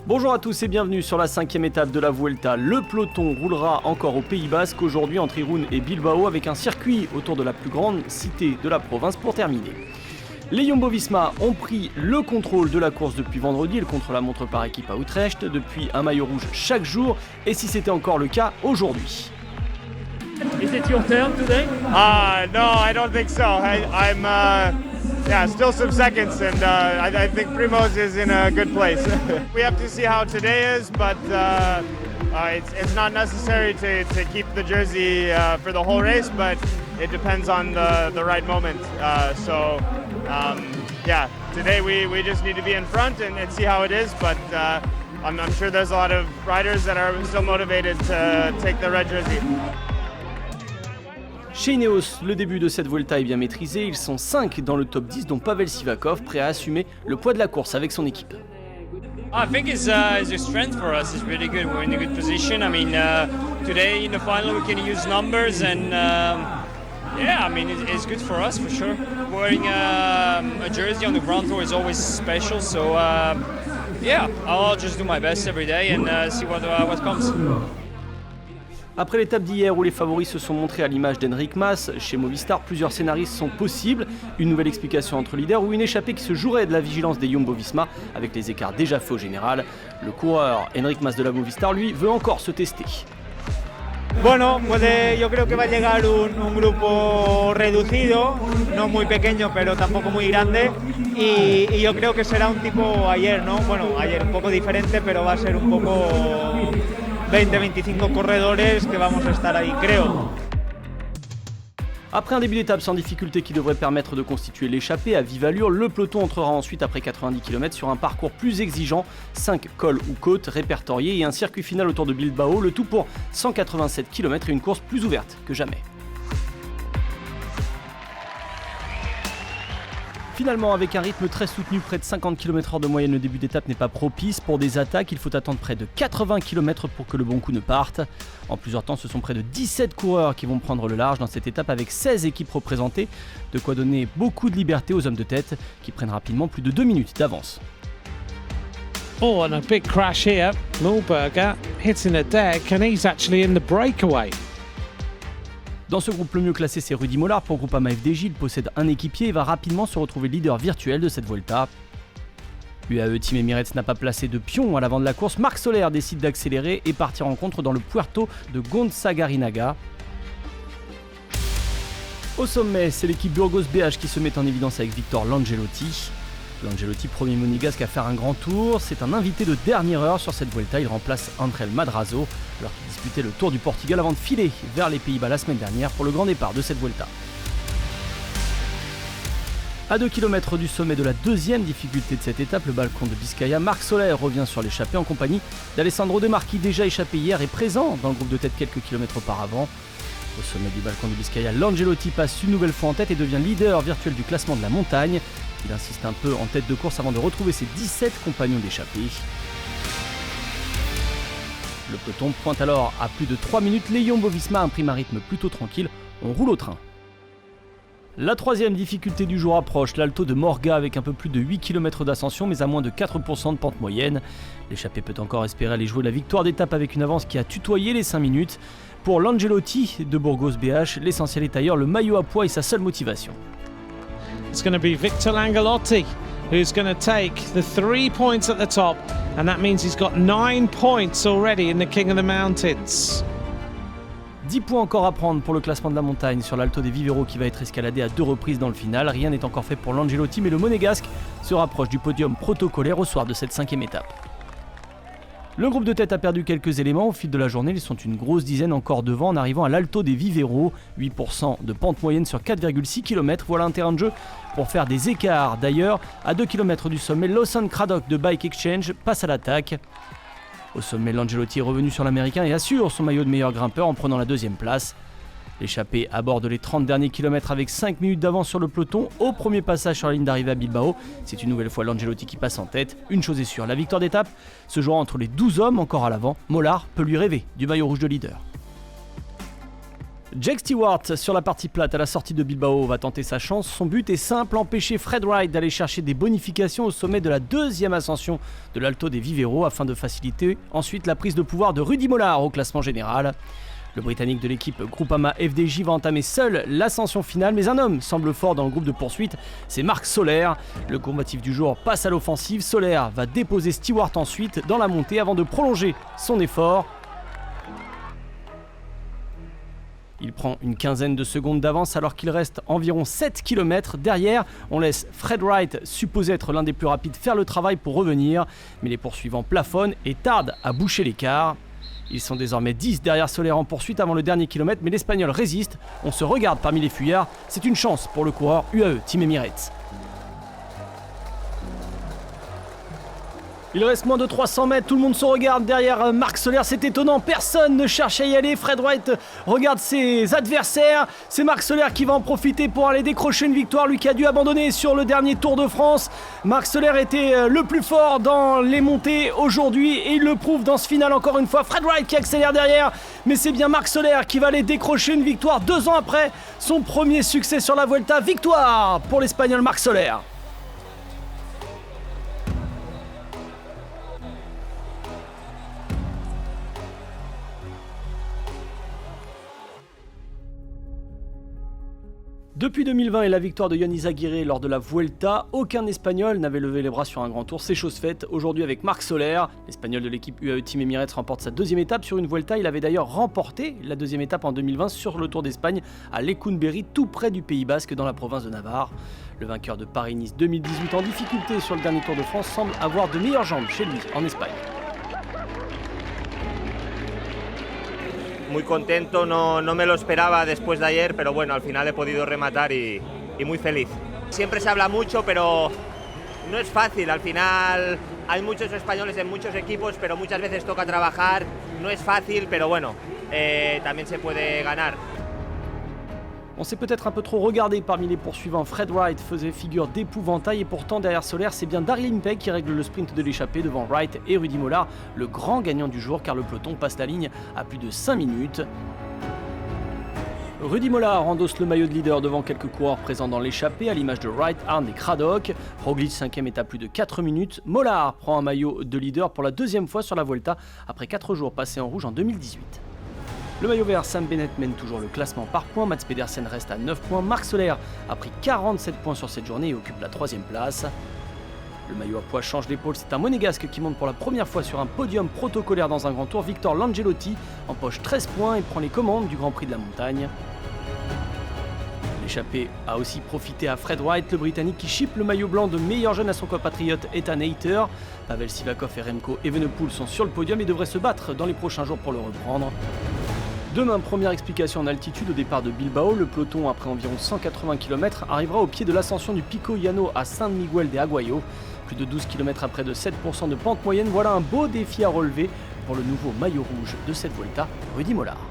Bonjour à tous et bienvenue sur la 5e étape de la Vuelta. Le peloton roulera encore au Pays Basque aujourd'hui entre Irún et Bilbao avec un circuit autour de la plus grande cité de la province pour terminer. Les Jumbo-Visma ont pris le contrôle de la course depuis vendredi, le contre-la-montre par équipe à Utrecht, depuis un maillot rouge chaque jour, et si c'était encore le cas aujourd'hui. Is it your turn today? No, I don't think so. I'm still some seconds, and I think Primoz is in a good place. We have to see how today is, but it's not necessary to keep the jersey for the whole race, but it depends on the right moment. Today we just need to be in front and see how it is, but I'm sure there's a lot of riders that are still motivated to take the red jersey. Chez Ineos, le début de cette Vuelta est bien maîtrisé, ils sont 5 dans le top 10 dont Pavel Sivakov, prêt à assumer le poids de la course avec son équipe. I think it's a strength for us. It's really good. We're in a good position. I mean, today in the final we can use numbers and it's good for us for sure. Wearing a jersey on the Grand Tour is always special. So I'll just do my best every day and see what comes. Après l'étape d'hier où les favoris se sont montrés à l'image d'Enric Mas, chez Movistar, plusieurs scénarios sont possibles. Une nouvelle explication entre leaders ou une échappée qui se jouerait de la vigilance des Jumbo-Visma avec les écarts déjà faits au général. Le coureur Enric Mas de la Movistar, lui, veut encore se tester. Bueno, yo creo que va a llegar un grupo reducido, no muy pequeño, pero tampoco muy grande, y yo creo que será un tipo ayer, ¿no? Bueno, ayer un poco diferente, pero va a ser un poco 20-25 corredores que vamos a estar ahí, creo. Après un début d'étape sans difficulté qui devrait permettre de constituer l'échappée à vive allure, le peloton entrera ensuite après 90 km sur un parcours plus exigeant, 5 cols ou côtes répertoriés et un circuit final autour de Bilbao, le tout pour 187 km et une course plus ouverte que jamais. Finalement, avec un rythme très soutenu, près de 50 km/h de moyenne, le début d'étape n'est pas propice. Pour des attaques, il faut attendre près de 80 km pour que le bon coup ne parte. En plusieurs temps, ce sont près de 17 coureurs qui vont prendre le large dans cette étape avec 16 équipes représentées. De quoi donner beaucoup de liberté aux hommes de tête qui prennent rapidement plus de 2 minutes d'avance. Oh, and a big crash here. Mühlberger hitting a deck and he's actually in the breakaway. Dans ce groupe, le mieux classé, c'est Rudy Mollard pour Groupama FDJ. Il possède un équipier et va rapidement se retrouver leader virtuel de cette Vuelta. UAE Team Emirates n'a pas placé de pion à l'avant de la course. Marc Soler décide d'accélérer et partir en contre dans le Puerto de Gonçagarinaga. Au sommet, c'est l'équipe Burgos BH qui se met en évidence avec Victor Langelotti. Langelotti, premier monégasque à faire un grand tour, c'est un invité de dernière heure sur cette Vuelta. Il remplace André Madrazo alors qu'il disputait le Tour du Portugal avant de filer vers les Pays-Bas la semaine dernière pour le grand départ de cette Vuelta. À 2 km du sommet de la deuxième difficulté de cette étape, le balcon de Biscaya, Marc Soler revient sur l'échappée en compagnie d'Alessandro De Marchi, déjà échappé hier et présent dans le groupe de tête quelques kilomètres auparavant. Au sommet du balcon de Biscaya, Langelotti passe une nouvelle fois en tête et devient leader virtuel du classement de la montagne. Il insiste un peu en tête de course avant de retrouver ses 17 compagnons d'échappée. Le peloton pointe alors à plus de 3 minutes. Les Jumbo-Visma impriment un rythme plutôt tranquille. On roule au train. La troisième difficulté du jour approche, l'Alto de Morga avec un peu plus de 8 km d'ascension mais à moins de 4% de pente moyenne. L'échappée peut encore espérer aller jouer la victoire d'étape avec une avance qui a tutoyé les 5 minutes. Pour Langelotti de Burgos BH, l'essentiel est ailleurs, le maillot à poids est sa seule motivation. It's going to be Victor Langelotti who's going to take the 3 points at the top, and that means he's got 9 points already in the King of the Mountains. 10 points encore à prendre pour le classement de la montagne sur l'Alto des Viveros qui va être escaladé à 2 reprises dans le final. Rien n'est encore fait pour Langelotti mais le monégasque se rapproche du podium protocolaire au soir de cette 5e étape. Le groupe de tête a perdu quelques éléments au fil de la journée, ils sont une grosse dizaine encore devant en arrivant à l'Alto des Viveros, 8% de pente moyenne sur 4,6 km, voilà un terrain de jeu pour faire des écarts. D'ailleurs, à 2 km du sommet, Lawson Craddock de Bike Exchange passe à l'attaque. Au sommet, Langelotti est revenu sur l'américain et assure son maillot de meilleur grimpeur en prenant la 2e place. L'échappée aborde les 30 derniers kilomètres avec 5 minutes d'avance sur le peloton au premier passage sur la ligne d'arrivée à Bilbao. C'est une nouvelle fois Langelotti qui passe en tête. Une chose est sûre, la victoire d'étape se jouera entre les 12 hommes encore à l'avant. Mollard peut lui rêver du maillot rouge de leader. Jake Stewart sur la partie plate à la sortie de Bilbao va tenter sa chance. Son but est simple, empêcher Fred Wright d'aller chercher des bonifications au sommet de la deuxième ascension de l'Alto des Viveros afin de faciliter ensuite la prise de pouvoir de Rudy Mollard au classement général. Le Britannique de l'équipe Groupama FDJ va entamer seul l'ascension finale, mais un homme semble fort dans le groupe de poursuite, c'est Marc Soler. Le combatif du jour passe à l'offensive, Soler va déposer Stewart ensuite dans la montée avant de prolonger son effort. Il prend une quinzaine de secondes d'avance alors qu'il reste environ 7 km derrière. On laisse Fred Wright, supposé être l'un des plus rapides, faire le travail pour revenir. Mais les poursuivants plafonnent et tardent à boucher l'écart. Ils sont désormais 10 derrière Soler en poursuite avant le dernier kilomètre, mais l'Espagnol résiste. On se regarde parmi les fuyards. C'est une chance pour le coureur UAE Team Emirates. Il reste moins de 300 mètres, tout le monde se regarde derrière Marc Soler, c'est étonnant, personne ne cherche à y aller. Fred Wright regarde ses adversaires, c'est Marc Soler qui va en profiter pour aller décrocher une victoire, lui qui a dû abandonner sur le dernier Tour de France. Marc Soler était le plus fort dans les montées aujourd'hui et il le prouve dans ce final encore une fois. Fred Wright qui accélère derrière, mais c'est bien Marc Soler qui va aller décrocher une victoire 2 ans après son premier succès sur la Vuelta. Victoire pour l'Espagnol Marc Soler. Depuis 2020 et la victoire de Yann Izaguirre lors de la Vuelta, aucun Espagnol n'avait levé les bras sur un grand tour, c'est chose faite. Aujourd'hui avec Marc Soler, l'Espagnol de l'équipe UAE Team Emirates remporte sa deuxième étape sur une Vuelta. Il avait d'ailleurs remporté la deuxième étape en 2020 sur le Tour d'Espagne à Lecumberri, tout près du Pays Basque dans la province de Navarre. Le vainqueur de Paris-Nice 2018 en difficulté sur le dernier Tour de France semble avoir de meilleures jambes chez lui en Espagne. Muy contento, no me lo esperaba después de ayer, pero bueno, al final he podido rematar y muy feliz. Siempre se habla mucho, pero no es fácil. Al final hay muchos españoles en muchos equipos, pero muchas veces toca trabajar. No es fácil, pero bueno, también se puede ganar. On s'est peut-être un peu trop regardé parmi les poursuivants. Fred Wright faisait figure d'épouvantail et pourtant derrière Soler, c'est bien Daryl Impey qui règle le sprint de l'échappée devant Wright et Rudy Mollard, le grand gagnant du jour car le peloton passe la ligne à plus de 5 minutes. Rudy Mollard endosse le maillot de leader devant quelques coureurs présents dans l'échappée à l'image de Wright, Arne et Craddock. Roglic 5ème est à plus de 4 minutes. Mollard prend un maillot de leader pour la deuxième fois sur la Vuelta après 4 jours passés en rouge en 2018. Le maillot vert, Sam Bennett mène toujours le classement par points, Mats Pedersen reste à 9 points, Marc Soler a pris 47 points sur cette journée et occupe la 3ème place. Le maillot à pois change d'épaule, c'est un monégasque qui monte pour la première fois sur un podium protocolaire dans un grand tour. Victor Langelotti empoche 13 points et prend les commandes du Grand Prix de la Montagne. L'échappée a aussi profité à Fred Wright, le Britannique qui chipe le maillot blanc de meilleur jeune à son compatriote Ethan Hayter. Pavel Sivakov et Remco Evenepoel sont sur le podium et devraient se battre dans les prochains jours pour le reprendre. Demain, première explication en altitude au départ de Bilbao. Le peloton, après environ 180 km, arrivera au pied de l'ascension du Pico Llano à San Miguel de Aguayo. Plus de 12 km à près de 7% de pente moyenne, voilà un beau défi à relever pour le nouveau maillot rouge de cette Vuelta, Rudy Mollard.